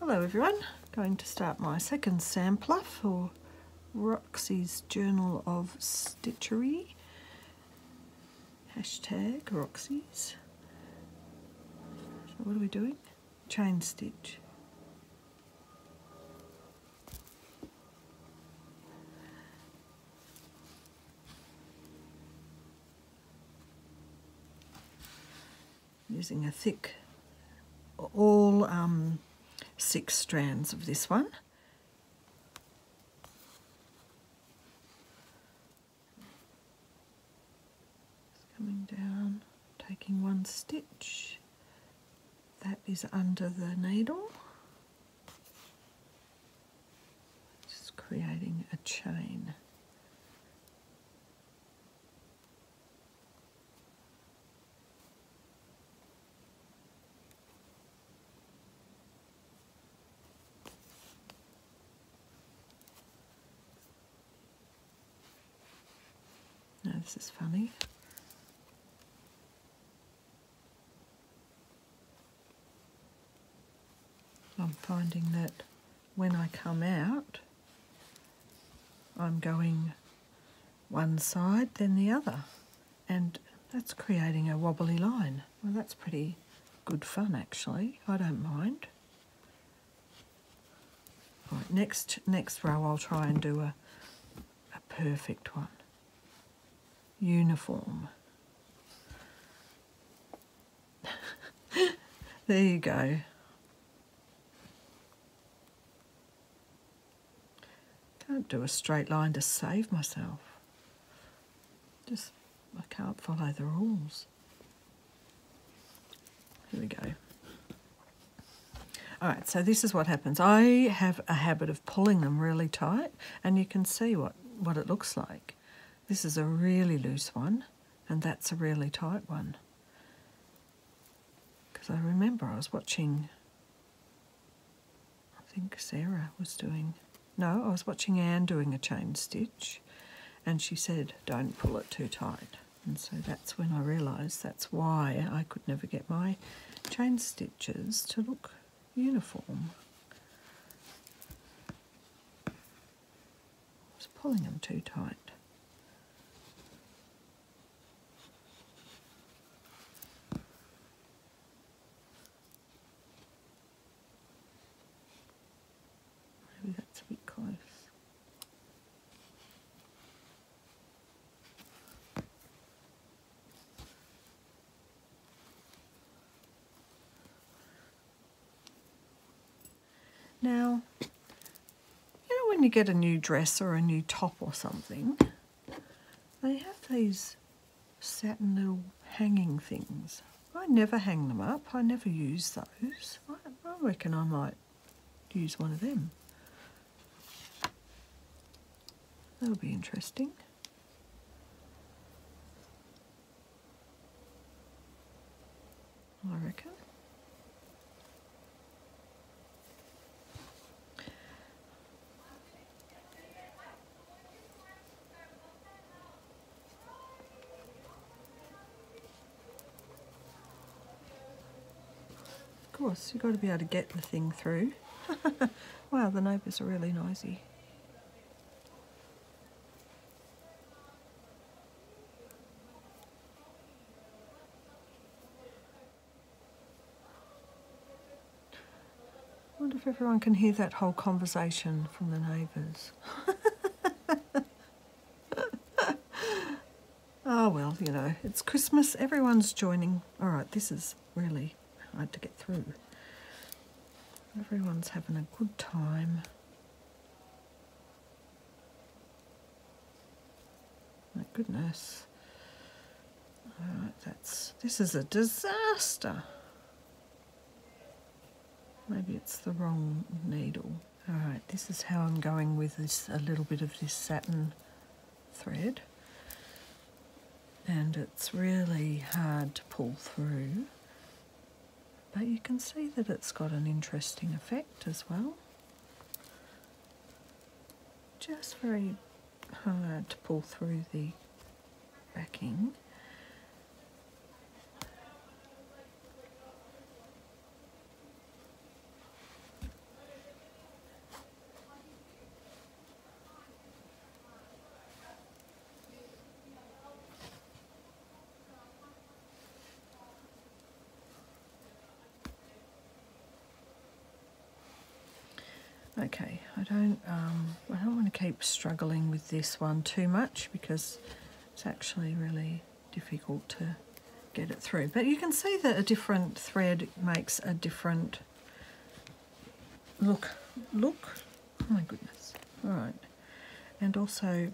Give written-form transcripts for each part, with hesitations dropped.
Hello everyone, going to start my second sampler for Roxy's Journal of Stitchery, hashtag Roxy's. So what are we doing? Chain stitch. Using a thick, all 6 strands of this one. Just coming down, taking one stitch. That is under the needle. Just creating a chain. Now this is funny. I'm finding that when I come out, I'm going one side then the other, and that's creating a wobbly line. Well, that's pretty good fun actually. I don't mind. Right, next row I'll try and do a perfect one. Uniform. There you go. Can't do a straight line to save myself. I can't follow the rules. Here we go. Alright, so this is what happens. I have a habit of pulling them really tight, and you can see what it looks like. This is a really loose one, and that's a really tight one. Because I remember I was watching, I think Sarah was doing, no, I was watching Anne doing a chain stitch, and she said, don't pull it too tight. And so that's when I realised that's why I could never get my chain stitches to look uniform. I was pulling them too tight. Maybe that's a bit close. Now, you know when you get a new dress or a new top or something, they have these satin little hanging things. I never hang them up, I never use those. I reckon I might use one of them. That'll be interesting. I reckon. Of course, you've got to be able to get the thing through. Wow, the neighbours are really noisy. I wonder if everyone can hear that whole conversation from the neighbours. Oh well, you know, it's Christmas, everyone's joining. All right, this is really hard to get through. Everyone's having a good time. My goodness. All right, this is a disaster. Maybe it's the wrong needle. All right, this is how I'm going with this, a little bit of this satin thread. And it's really hard to pull through. But you can see that it's got an interesting effect as well. Just very hard to pull through the backing. Okay, I don't want to keep struggling with this one too much because it's actually really difficult to get it through. But you can see that a different thread makes a different look. Oh my goodness. All right. And also,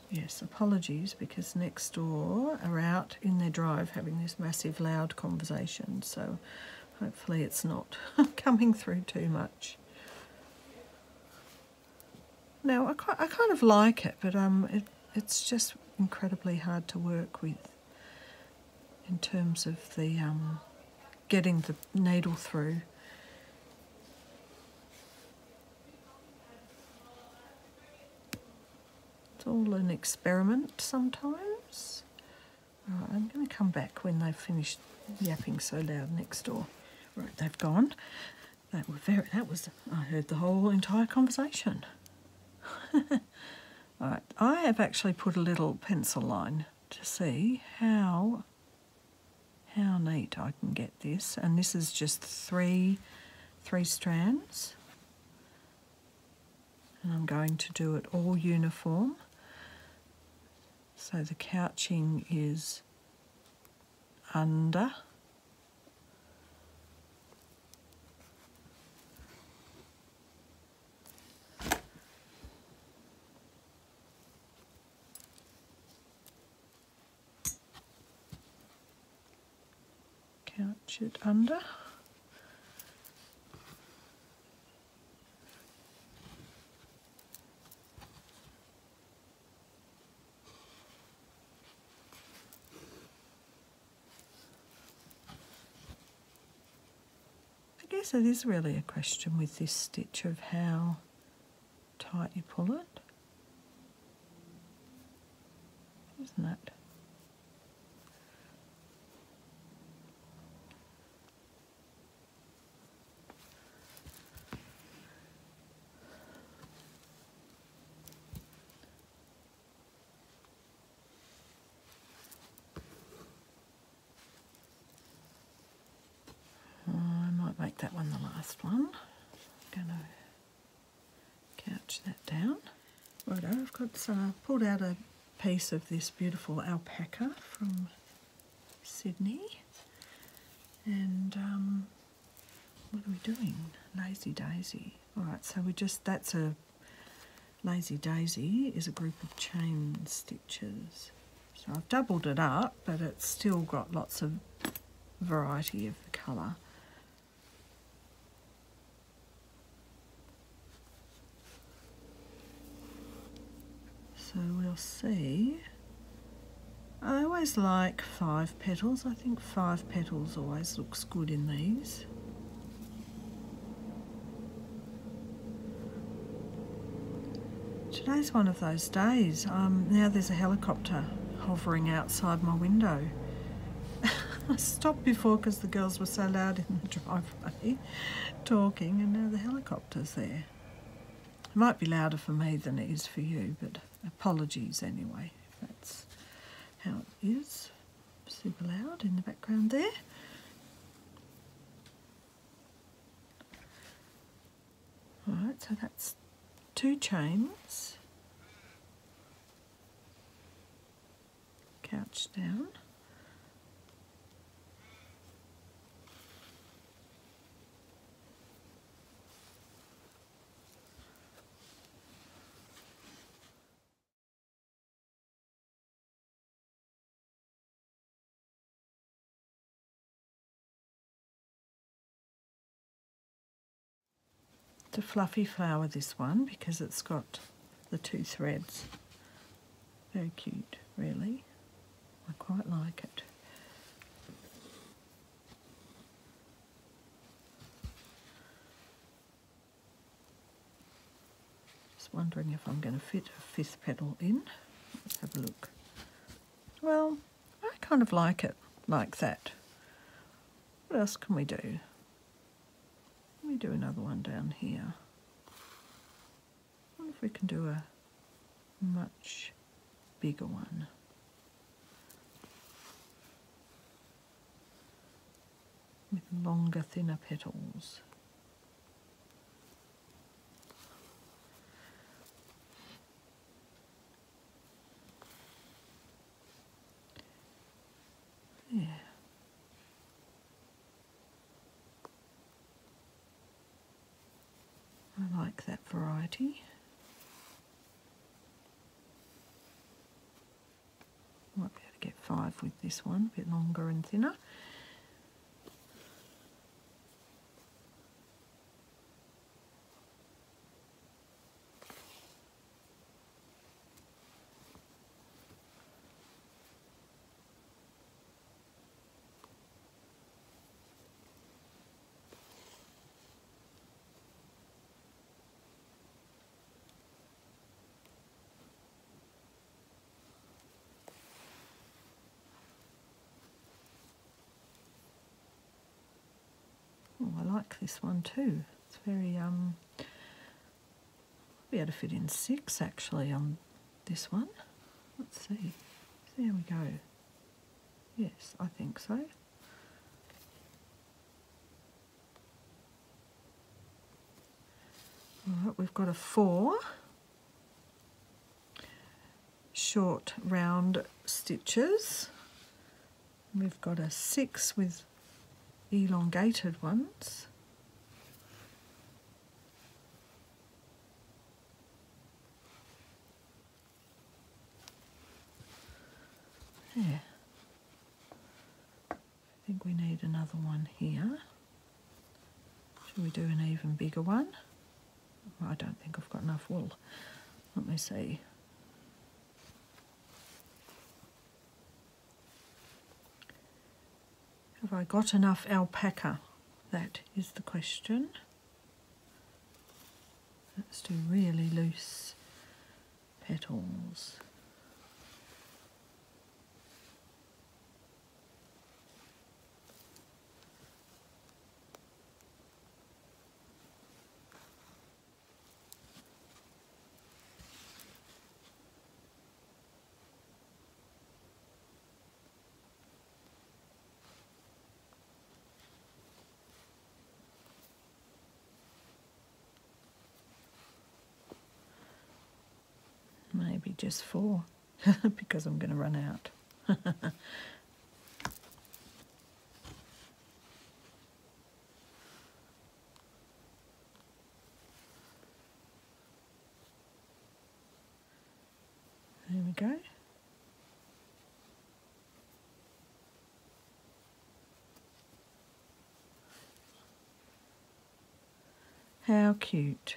yes, apologies because next door are out in their drive having this massive loud conversation. So hopefully it's not coming through too much. Now, I kind of like it, but it's just incredibly hard to work with in terms of the getting the needle through. It's all an experiment sometimes. All right, I'm going to come back when they've finished yapping so loud next door. Right, they've gone. I heard the whole entire conversation. Alright, I have actually put a little pencil line to see how neat I can get this, and this is just three strands, and I'm going to do it all uniform. So the couching is under. Couch it under. I guess it is really a question with this stitch of how tight you pull it, isn't it? I might make that one the last one. I'm going to couch that down. Righto, I've got pulled out a piece of this beautiful alpaca from Sydney, and what are we doing? Lazy Daisy. All right, so that's a Lazy Daisy is a group of chain stitches. So I've doubled it up, but it's still got lots of variety of the colour. So we'll see. I always like 5 petals. I think 5 petals always looks good in these. Today's one of those days. Now there's a helicopter hovering outside my window. I stopped before because the girls were so loud in the driveway talking, and now the helicopter's there. It might be louder for me than it is for you, but apologies anyway, if that's how it is. Super loud in the background there. Alright, so that's 2 chains, couch down. It's a fluffy flower, this one, because it's got the 2 threads. Very cute, really. I quite like it. Just wondering if I'm going to fit a 5th petal in. Let's have a look. Well, I kind of like it like that. What else can we do? Let me do another one down here. I wonder if we can do a much bigger one. With longer, thinner petals. like that variety. Might be able to get 5 with this one, a bit longer and thinner. Oh, I like this one too. It's very, I'll be able to fit in 6 actually on this one. Let's see. There we go. Yes, I think so. All right, we've got a 4 short round stitches. We've got a 6 with elongated ones. Yeah. I think we need another one here. Should we do an even bigger one? I don't think I've got enough wool. Let me see. Have I got enough alpaca? That is the question. Let's do really loose petals. Maybe just 4 because I'm going to run out. There we go. How cute.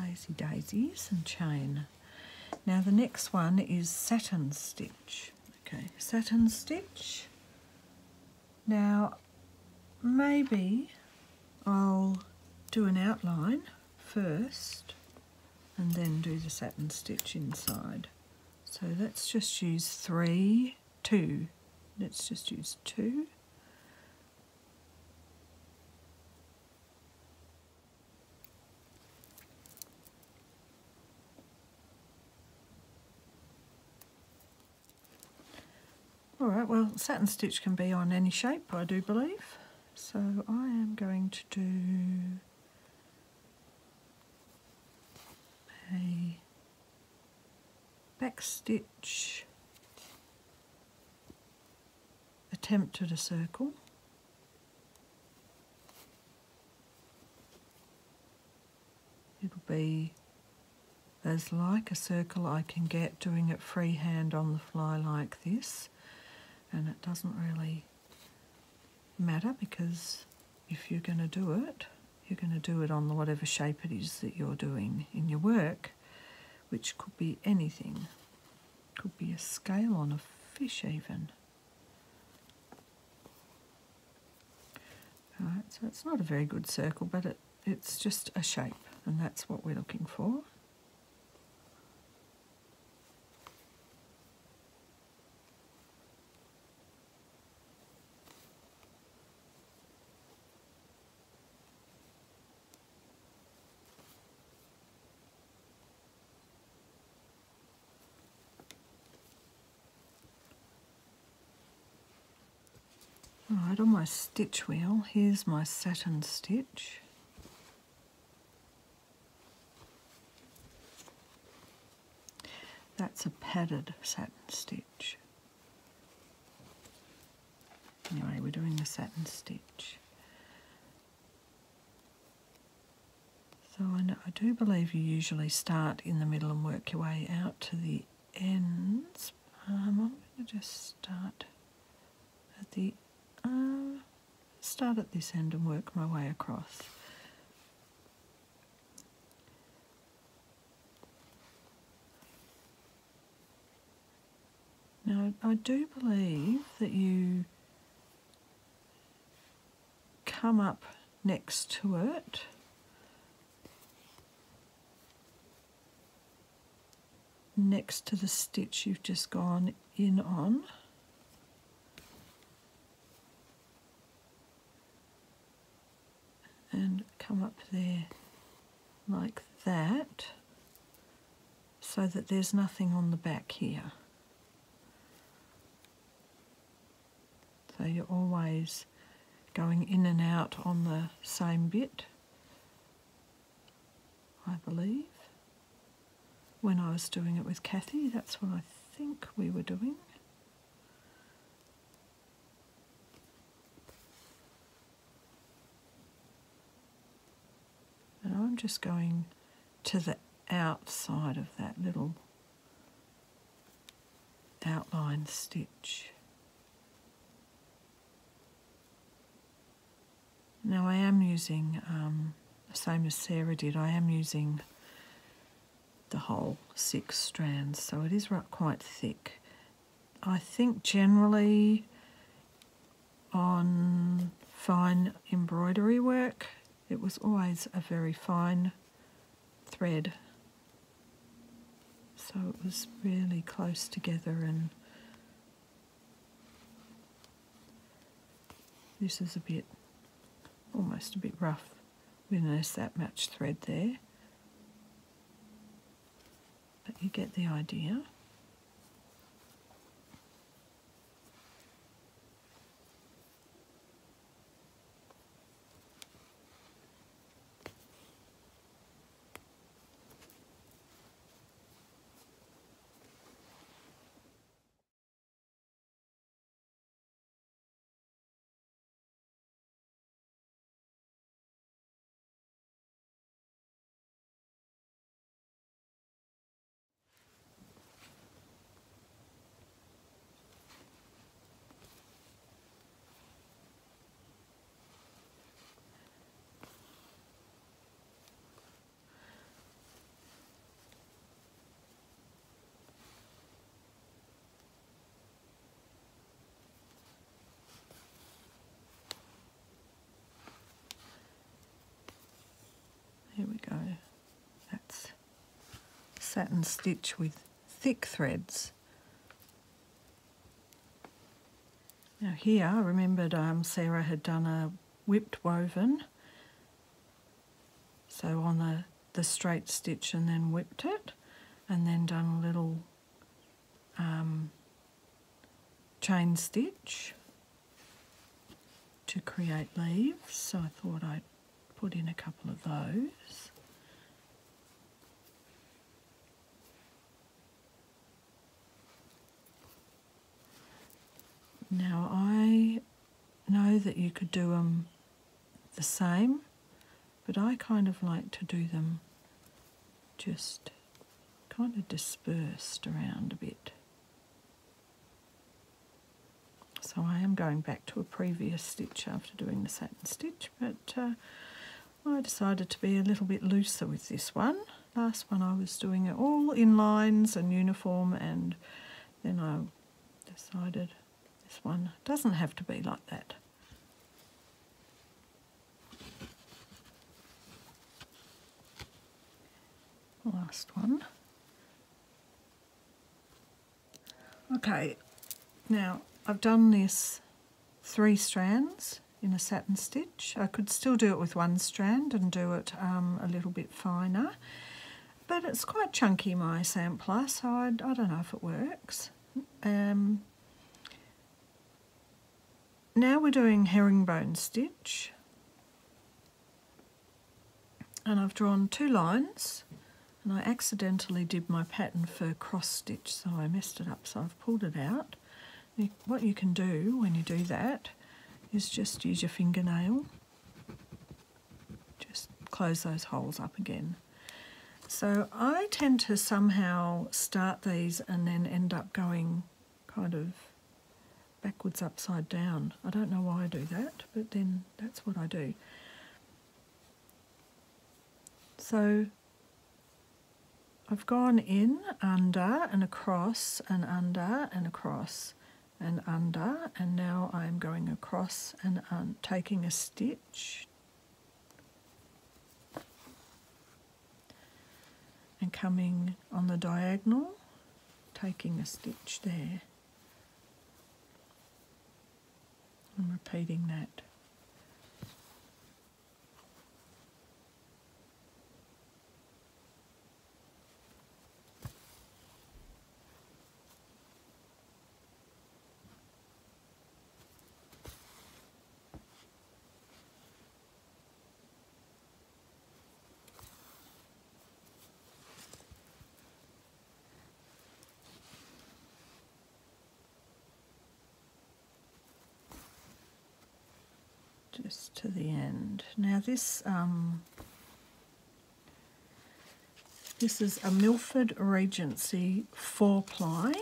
Lazy daisies and chain. Now the next one is Satin Stitch. Okay, Satin Stitch. Now maybe I'll do an outline first and then do the Satin Stitch inside. So let's just use 2. Let's just use 2. Alright, well, Satin Stitch can be on any shape, I do believe. So I am going to do a back stitch, attempt at a circle, it'll be as like a circle I can get doing it freehand on the fly like this, and it doesn't really matter because if you're going to do it, you're going to do it on whatever shape it is that you're doing in your work, which could be anything. Could be a scale on a fish even. Alright, so it's not a very good circle, but it's just a shape, and that's what we're looking for. Alright, on my stitch wheel, here's my Satin Stitch. That's a padded Satin Stitch. Anyway, we're doing the Satin Stitch. So I do believe you usually start in the middle and work your way out to the ends. I'm going to just start at the this end and work my way across. Now I do believe that you come up next to it next to the stitch you've just gone in on. And come up there like that, so that there's nothing on the back here. So you're always going in and out on the same bit, I believe. When I was doing it with Kathy, that's what I think we were doing. And I'm just going to the outside of that little outline stitch. Now I am using, the same as Sarah did, I am using the whole 6 strands, so it is quite thick. I think generally on fine embroidery work, it was always a very fine thread, so it was really close together, and this is almost a bit rough when there's that much thread there, but you get the idea. Here we go. That's satin stitch with thick threads. Now here, I remembered Sarah had done a whipped woven, so on the straight stitch, and then whipped it, and then done a little chain stitch to create leaves, so I thought I'd put in a couple of those. Now I know that you could do them the same, but I kind of like to do them just kind of dispersed around a bit. So I am going back to a previous stitch after doing the satin stitch, but I decided to be a little bit looser with this one. Last one I was doing it all in lines and uniform, and then I decided this one doesn't have to be like that. Last one. Okay, now I've done this 3 strands in a satin stitch. I could still do it with 1 strand and do it a little bit finer, but it's quite chunky, my sampler, so I don't know if it works. Now we're doing herringbone stitch, and I've drawn 2 lines, and I accidentally did my pattern for cross stitch, so I messed it up, so I've pulled it out. What you can do when you do that is just use your fingernail, just close those holes up again. So I tend to somehow start these and then end up going kind of backwards upside down. I don't know why I do that, but then that's what I do. So I've gone in, under and across and under and across and under, and now I'm going across and taking a stitch and coming on the diagonal, taking a stitch there and repeating that. Just to the end. Now this is a Milford Regency 4-ply,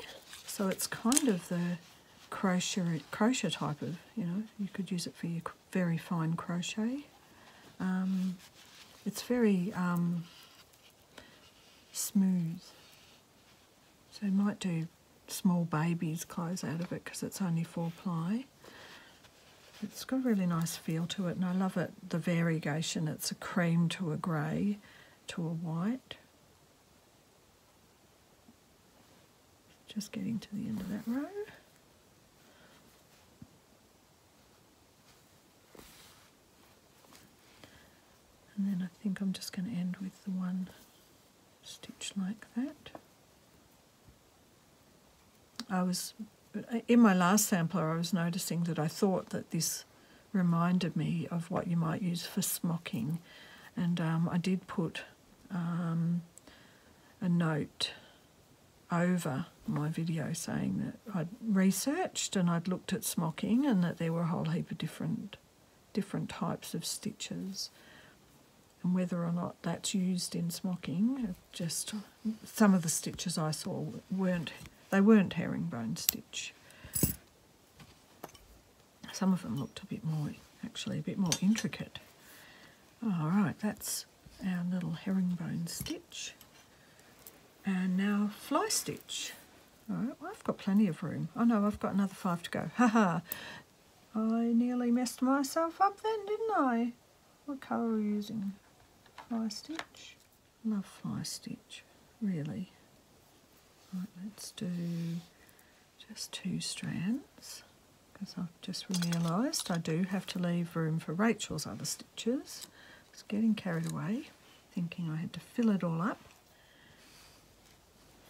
so it's kind of the crochet type of, you know, you could use it for your very fine crochet. It's very smooth, so you might do small babies' clothes out of it because it's only 4-ply. It's got a really nice feel to it, and I love it, the variegation. It's a cream to a grey to a white. Just getting to the end of that row. And then I think I'm just going to end with the one stitch like that. In my last sampler, I was noticing that I thought that this reminded me of what you might use for smocking, and I did put a note over my video saying that I'd researched and I'd looked at smocking and that there were a whole heap of different types of stitches, and whether or not that's used in smocking. Just some of the stitches I saw weren't herringbone stitch. Some of them looked a bit more intricate. All right, that's our little herringbone stitch. And now fly stitch. All right, well, I've got plenty of room. Oh no, I've got another 5 to go. Haha, I nearly messed myself up then, didn't I? What colour are we using? Fly stitch. Love fly stitch, really. Right, let's do just 2 strands, because I've just realised I do have to leave room for Rachel's other stitches. I was getting carried away, thinking I had to fill it all up.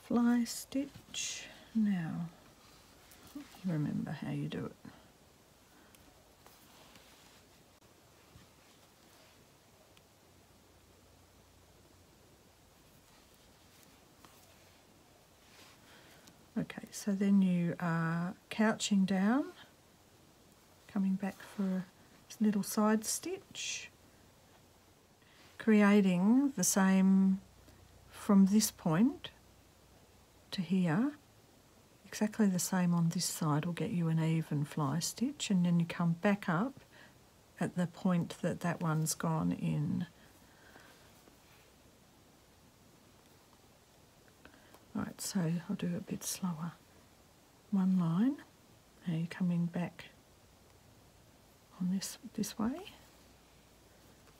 Fly stitch. Now, remember how you do it. Okay, so then you are couching down, coming back for a little side stitch, creating the same from this point to here, exactly the same on this side will get you an even fly stitch, and then you come back up at the point that that one's gone in. Right, so I'll do it a bit slower. One line, now you're coming back on this way.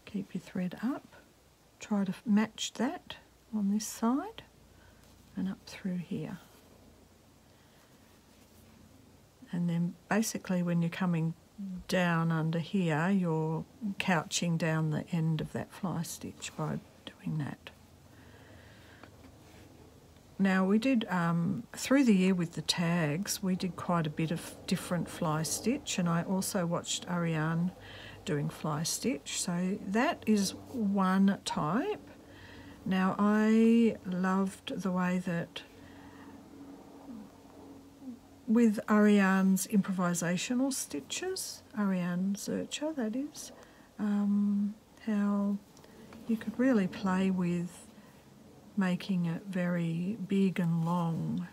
Keep your thread up. Try to match that on this side and up through here. And then basically when you're coming down under here, you're couching down the end of that fly stitch by doing that. Now we did, through the year with the tags, we did quite a bit of different fly stitch, and I also watched Ariane doing fly stitch, so that is one type. Now I loved the way that with Ariane's improvisational stitches, Ariane Zurcher that is, how you could really play with making it very big and long.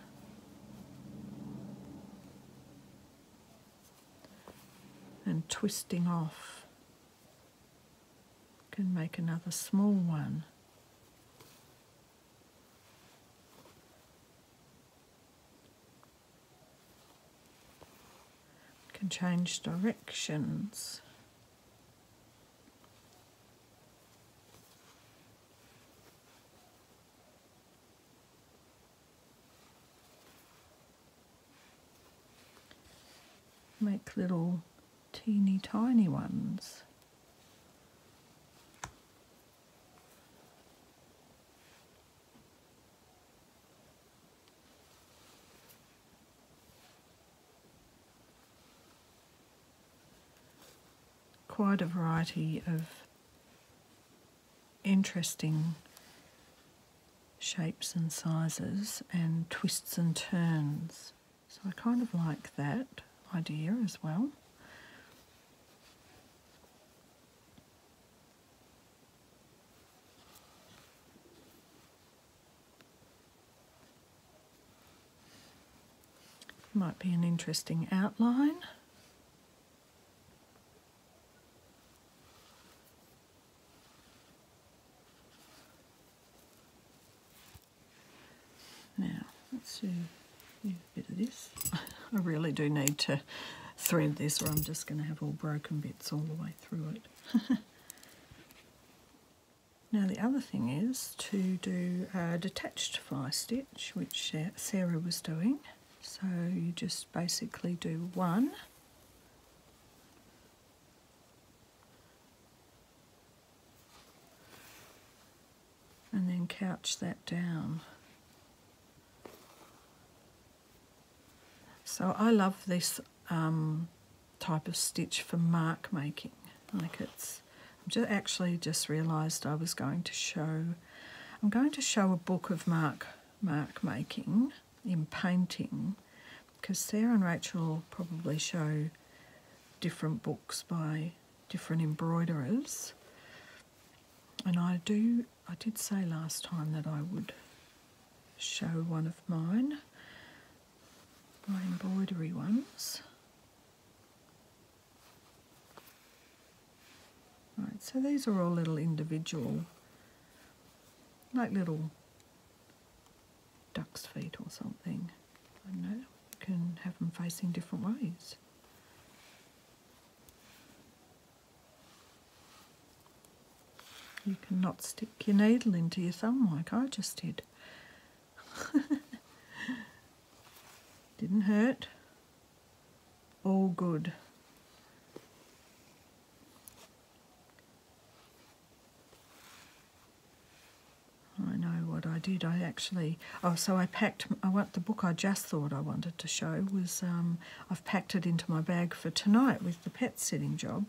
And twisting off. You can make another small one. You can change directions. Make little teeny tiny ones. Quite a variety of interesting shapes and sizes and twists and turns. So I kind of like that idea as well. Might be an interesting outline. Now, let's do a bit of this. I really do need to thread this or I'm just going to have all broken bits all the way through it. Now the other thing is to do a detached fly stitch, which Sarah was doing. So you just basically do one, and then couch that down. So I love this type of stitch for mark making. Like actually just realised I was going to show. I'm going to show a book of mark making in painting, because Sarah and Rachel will probably show different books by different embroiderers. And I did say last time that I would show one of mine, my embroidery ones. Right, so these are all little individual, like little duck's feet or something. I don't know, you can have them facing different ways. You can not stick your needle into your thumb like I just did. Didn't hurt. All good. I know what I did. I actually, so I packed, the book I just thought I wanted to show was, I've packed it into my bag for tonight with the pet sitting job,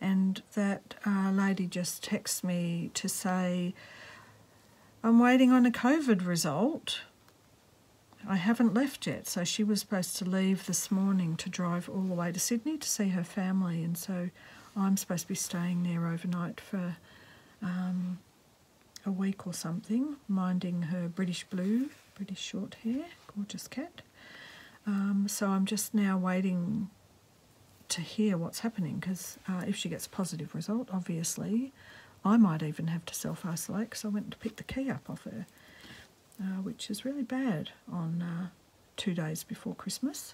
and that lady just texts me to say, I'm waiting on a COVID result. I haven't left yet. So she was supposed to leave this morning to drive all the way to Sydney to see her family, and so I'm supposed to be staying there overnight for a week or something, minding her British short hair, gorgeous cat. So I'm just now waiting to hear what's happening, because if she gets a positive result, obviously I might even have to self-isolate, because I went to pick the key up off her, which is really bad on 2 days before Christmas.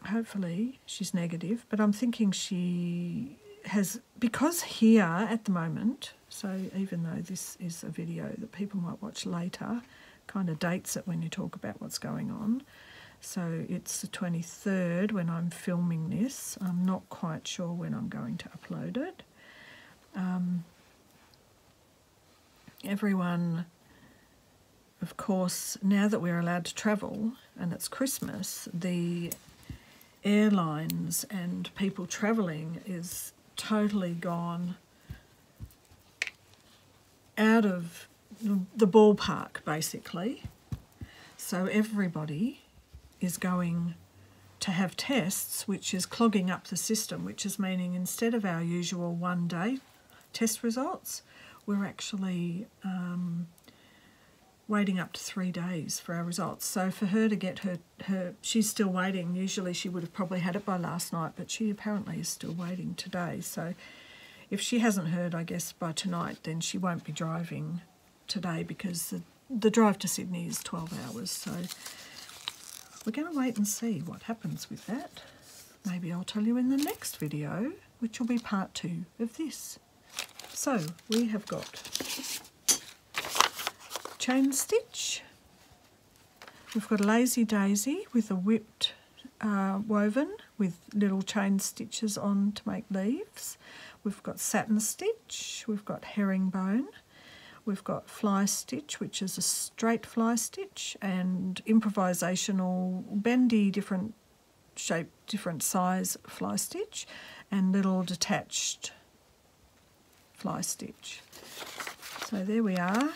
Hopefully she's negative, but I'm thinking she has, because here at the moment, so even though this is a video that people might watch later, kind of dates it when you talk about what's going on. So it's the 23rd when I'm filming this. I'm not quite sure when I'm going to upload it. Everyone, of course, now that we're allowed to travel and it's Christmas, the airlines and people travelling is totally gone out of the ballpark, basically. So everybody is going to have tests, which is clogging up the system, which is meaning instead of our usual 1 day test results, we're actually waiting up to 3 days for our results. So for her to get her she's still waiting. Usually she would have probably had it by last night, but she apparently is still waiting today. So if she hasn't heard, I guess, by tonight, then she won't be driving today, because the drive to Sydney is 12 hours. So we're going to wait and see what happens with that. Maybe I'll tell you in the next video, which will be part 2 of this. So we have got chain stitch. We've got a lazy daisy with a whipped woven with little chain stitches on to make leaves. We've got satin stitch. We've got herringbone. We've got fly stitch, which is a straight fly stitch, and improvisational, bendy, different shape, different size fly stitch, and little detached fly stitch. So there we are.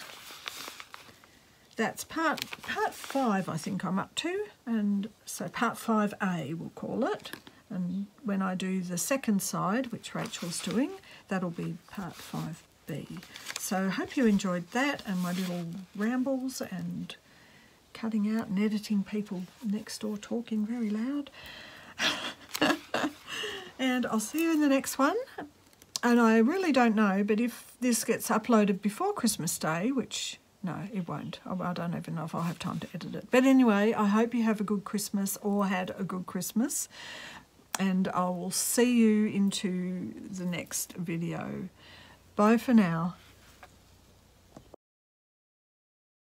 That's part 5, I think I'm up to, and so part 5A we'll call it. And when I do the second side, which Rachel's doing, that'll be part 5B. So I hope you enjoyed that and my little rambles and cutting out and editing people next door talking very loud. And I'll see you in the next one. And I really don't know, but if this gets uploaded before Christmas Day, which, no, it won't. I don't even know if I'll have time to edit it. But anyway, I hope you have a good Christmas or had a good Christmas. And I will see you into the next video. Bye for now.